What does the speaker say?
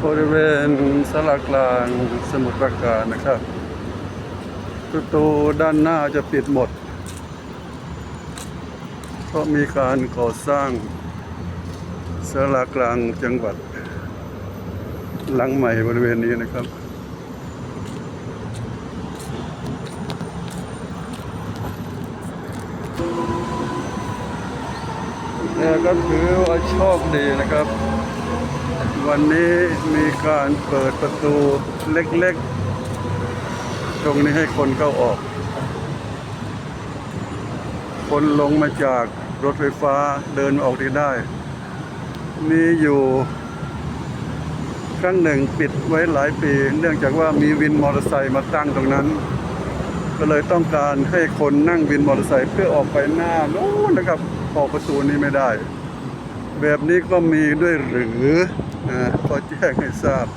บริเวณศาลากลางสมุทรปราการนะครับประตูด้านหน้าจะปิดหมดเพราะมีการก่อสร้างศาลากลางจังหวัดหลังใหม่บริเวณนี้นะครับแต่ก็ถือว่าโชคดีนะครับ วันนี้มีการเปิดประตูเล็กๆตรงนี้ให้คนเข้าออก คนลงมาจากรถไฟฟ้าเดินออกได้ มีอยู่ครั้งหนึ่งปิดไว้หลายปีเนื่องจากว่ามีวินมอเตอร์ไซค์มาตั้งตรงนั้น ก็เลยต้องการให้คนนั่งวินมอเตอร์ไซค์เพื่อออกไปหน้าโน้นนะครับออกประตูนี้ไม่ได้แบบนี้ก็มีด้วยหรือขอแจ้งให้ทราบ